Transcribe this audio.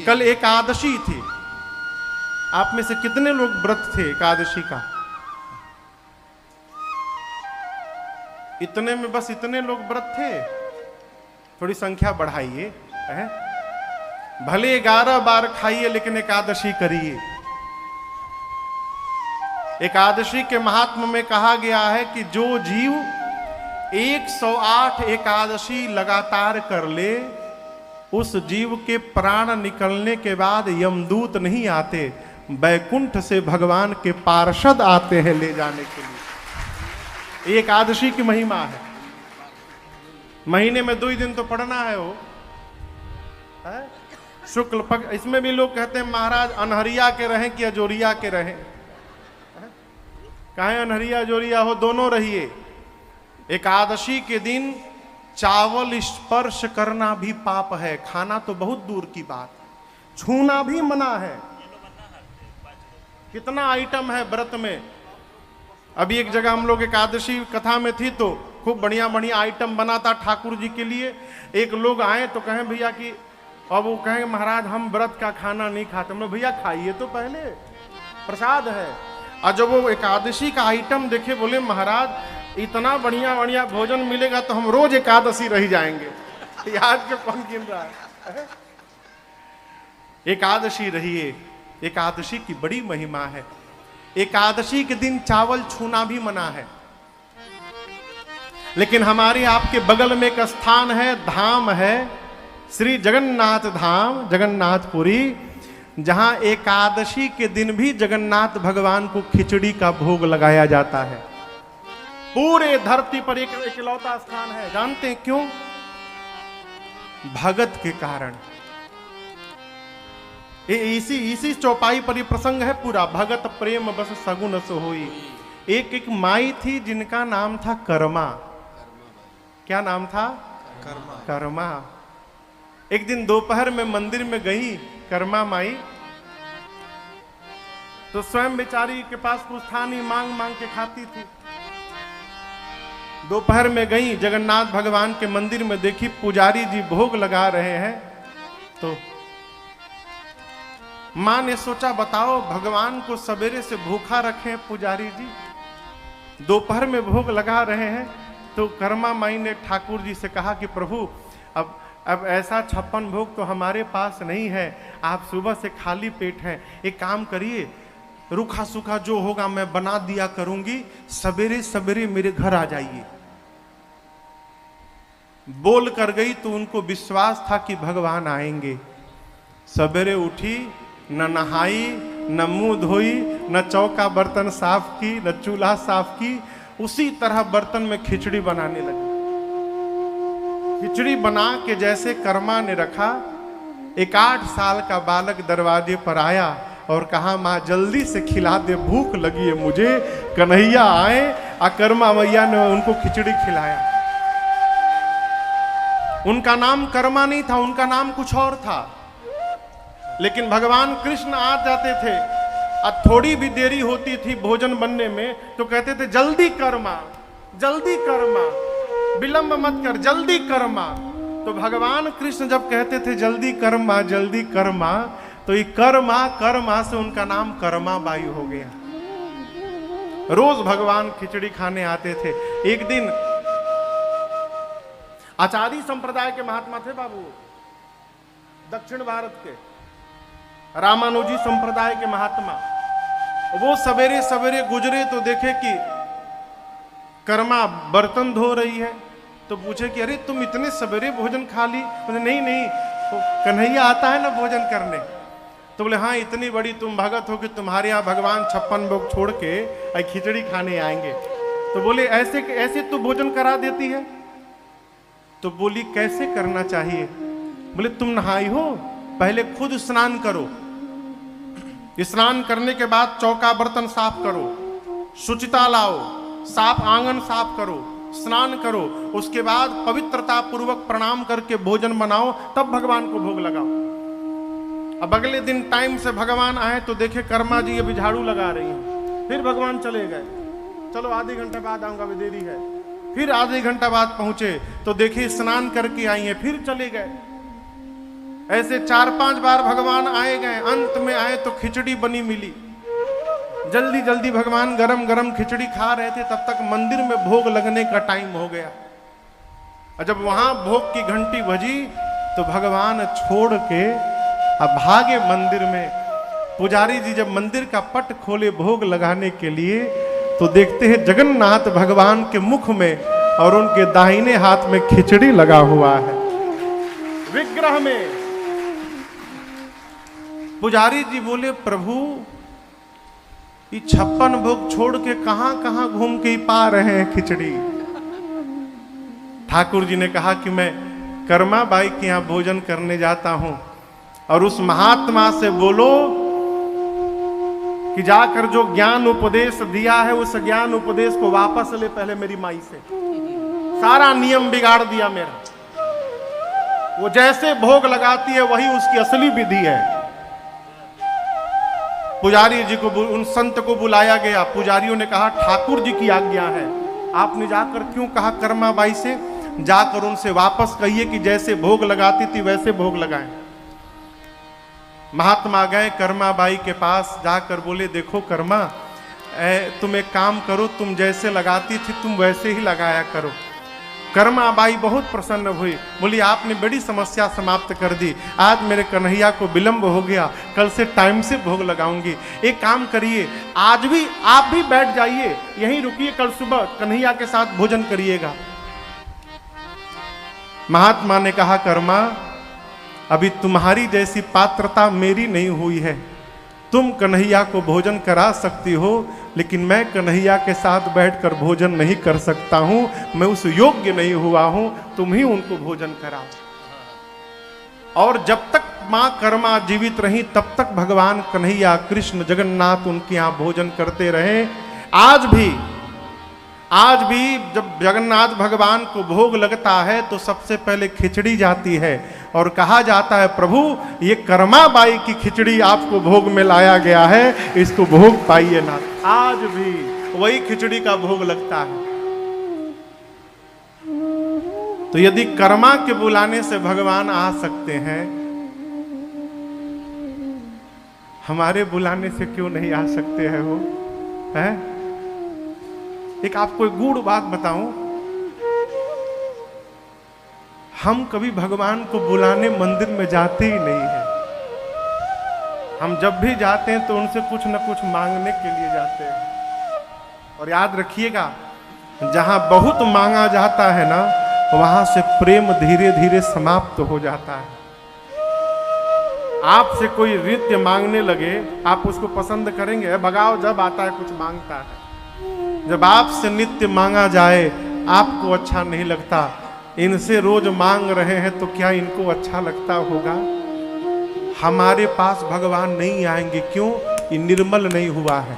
कल एकादशी थी। आप में से कितने लोग व्रत थे एकादशी का? इतने में बस इतने लोग व्रत थे? थोड़ी संख्या बढ़ाइए। भले 11 बार खाइए लेकिन एकादशी करिए। एकादशी के महात्म में कहा गया है कि जो जीव 108 एकादशी लगातार कर ले, उस जीव के प्राण निकलने के बाद यमदूत नहीं आते, बैकुंठ से भगवान के पार्षद आते हैं ले जाने के लिए। एकादशी की महिमा है। महीने में 2 ही दिन तो पढ़ना है वो है? शुक्ल पक्ष। इसमें भी लोग कहते हैं महाराज अनहरिया के रहें कि अजोरिया के रहें। कहें अनहरिया अजोरिया हो, दोनों रहिए। एकादशी के दिन चावल स्पर्श करना भी पाप है, खाना तो बहुत दूर की बात, छूना भी मना है। कितना आइटम है व्रत में। अभी एक जगह हम लोग एकादशी कथा में थी तो खूब बढ़िया बढ़िया आइटम बना था ठाकुर जी के लिए। एक लोग आए तो कहें भैया कि, अब वो कहें महाराज हम व्रत का खाना नहीं खाते। हम भैया खाइए तो पहले, प्रसाद है। और जब वो एकादशी का आइटम देखे बोले महाराज इतना बढ़िया बढ़िया भोजन मिलेगा तो हम रोज एकादशी रह जाएंगे। आज के कौन गिन रहा है? एकादशी रहिए। एकादशी की बड़ी महिमा है। एकादशी के दिन चावल छूना भी मना है। लेकिन हमारे आपके बगल में एक स्थान है, धाम है, श्री जगन्नाथ धाम, जगन्नाथपुरी, जहां एकादशी के दिन भी जगन्नाथ भगवान को खिचड़ी का भोग लगाया जाता है। पूरे धरती पर एक इकलौता स्थान है। जानते हैं क्यों? भगत के कारण। इसी चौपाई पर ये प्रसंग है पूरा। भगत प्रेम बस सगुन सोई। एक माई थी जिनका नाम था कर्मा। क्या नाम था? कर्मा। एक दिन दोपहर में मंदिर में गई कर्मा माई, तो स्वयं बेचारी के पास कुछ था नहीं, मांग मांग के खाती थी। दोपहर में गई जगन्नाथ भगवान के मंदिर में, देखी पुजारी जी भोग लगा रहे हैं। तो मां ने सोचा बताओ भगवान को सवेरे से भूखा रखे पुजारी जी, दोपहर में भोग लगा रहे हैं। तो कर्मा माई ने ठाकुर जी से कहा कि प्रभु अब ऐसा 56 भोग तो हमारे पास नहीं है, आप सुबह से खाली पेट हैं, एक काम करिए रूखा सूखा जो होगा मैं बना दिया करूंगी, सवेरे सवेरे मेरे घर आ जाइए। बोल कर गई तो उनको विश्वास था कि भगवान आएंगे। सवेरे उठी, न नहाई, न मुंह धोई, न चौका बर्तन साफ की, न चूल्हा साफ की, उसी तरह बर्तन में खिचड़ी बनाने लगी। खिचड़ी बना के जैसे कर्मा ने रखा, एक 8 साल का बालक दरवाजे पर आया और कहा मां जल्दी से खिला दे, भूख लगी है मुझे। कन्हैया आए और कर्मा मैया ने उनको खिचड़ी खिलाया। उनका नाम कर्मा नहीं था, उनका नाम कुछ और था। लेकिन भगवान कृष्ण आ जाते थे और थोड़ी भी देरी होती थी भोजन बनने में तो कहते थे जल्दी कर्मा, जल्दी कर्मा, विलंब मत कर, जल्दी कर्मा। तो भगवान कृष्ण जब कहते थे जल्दी कर्मा, जल्दी कर्मा, तो ये कर्मा से उनका नाम कर्मा बाई हो गया। रोज भगवान खिचड़ी खाने आते थे। एक दिन आचार्य संप्रदाय के महात्मा थे बाबू, दक्षिण भारत के रामानुजी संप्रदाय के महात्मा। वो सवेरे सवेरे गुजरे तो देखे कि कर्मा बर्तन धो रही है। तो पूछे कि अरे तुम इतने सवेरे भोजन खा ली? बोले नहीं तो कन्हैया आता है ना भोजन करने। तो बोले हाँ इतनी बड़ी तुम भगत हो कि तुम्हारे यहाँ भगवान 56 भोग छोड़ के खिचड़ी खाने आएंगे। तो बोले ऐसे तू भोजन करा देती है? तो बोली कैसे करना चाहिए? बोले तुम नहाई हो, पहले खुद स्नान करो, स्नान करने के बाद चौका बर्तन साफ करो, शुचिता लाओ, साफ आंगन साफ करो, स्नान करो, उसके बाद पवित्रता पूर्वक प्रणाम करके भोजन बनाओ, तब भगवान को भोग लगाओ। अब अगले दिन टाइम से भगवान आए तो देखे कर्मा जी अभी झाड़ू लगा रही हैं। फिर भगवान चले गए, चलो आधे घंटे बाद आऊंगा, अभी देरी है। फिर आधे घंटा बाद पहुंचे तो देखे स्नान करके आई हैं, फिर चले गए। ऐसे 4-5 बार भगवान आए गए, अंत में आए तो खिचड़ी बनी मिली। जल्दी जल्दी भगवान गरम गरम खिचड़ी खा रहे थे, तब तक मंदिर में भोग लगने का टाइम हो गया। और जब वहां भोग की घंटी बजी तो भगवान छोड़ के अब भागे मंदिर में। पुजारी जी जब मंदिर का पट खोले भोग लगाने के लिए तो देखते हैं जगन्नाथ भगवान के मुख में और उनके दाहिने हाथ में खिचड़ी लगा हुआ है विग्रह में। पुजारी जी बोले, प्रभु ये 56 भोग छोड़ के कहां कहां घूम के पा रहे हैं खिचड़ी। ठाकुर जी ने कहा कि मैं कर्मा बाई के यहां भोजन करने जाता हूं, और उस महात्मा से बोलो कि जाकर जो ज्ञान उपदेश दिया है उस ज्ञान उपदेश को वापस ले पहले मेरी माई से। सारा नियम बिगाड़ दिया मेरा। वो जैसे भोग लगाती है वही उसकी असली विधि है। पुजारी जी को, उन संत को बुलाया गया। पुजारियों ने कहा ठाकुर जी की आज्ञा है, आपने जाकर क्यों कहा कर्मा बाई से? जाकर उनसे वापस कहिए कि जैसे भोग लगाती थी वैसे भोग लगाएं। महात्मा गए कर्मा बाई के पास, जाकर बोले, देखो कर्मा, तुम एक काम करो, तुम जैसे लगाती थी तुम वैसे ही लगाया करो। कर्मा बाई बहुत प्रसन्न हुई, बोली आपने बड़ी समस्या समाप्त कर दी। आज मेरे कन्हैया को विलंब हो गया, कल से टाइम से भोग लगाऊंगी। एक काम करिए, आज भी आप भी बैठ जाइए, यहीं रुकिए, कल सुबह कन्हैया के साथ भोजन करिएगा। महात्मा ने कहा, कर्मा अभी तुम्हारी जैसी पात्रता मेरी नहीं हुई है। तुम कन्हैया को भोजन करा सकती हो, लेकिन मैं कन्हैया के साथ बैठकर भोजन नहीं कर सकता हूं, मैं उस योग्य नहीं हुआ हूं, तुम ही उनको भोजन कराओ। और जब तक मां कर्मा जीवित रही तब तक भगवान कन्हैया कृष्ण जगन्नाथ उनके यहां भोजन करते रहे। आज भी जब जगन्नाथ भगवान को भोग लगता है तो सबसे पहले खिचड़ी जाती है और कहा जाता है, प्रभु ये कर्मा बाई की खिचड़ी आपको भोग में लाया गया है, इसको भोग पाइए ना। आज भी वही खिचड़ी का भोग लगता है। तो यदि कर्मा के बुलाने से भगवान आ सकते हैं, हमारे बुलाने से क्यों नहीं आ सकते हैं वो? है? एक आपको एक गूढ़ बात बताऊं, हम कभी भगवान को बुलाने मंदिर में जाते ही नहीं है। हम जब भी जाते हैं तो उनसे कुछ न कुछ मांगने के लिए जाते हैं। और याद रखिएगा, जहां बहुत मांगा जाता है ना, वहां से प्रेम धीरे धीरे समाप्त हो जाता है। आपसे कोई नृत्य मांगने लगे, आप उसको पसंद करेंगे? भगाओ जब आता है कुछ मांगता है। जब आपसे नित्य मांगा जाए आपको अच्छा नहीं लगता, इनसे रोज मांग रहे हैं तो क्या इनको अच्छा लगता होगा? हमारे पास भगवान नहीं आएंगे, क्यों? ये निर्मल नहीं हुआ है।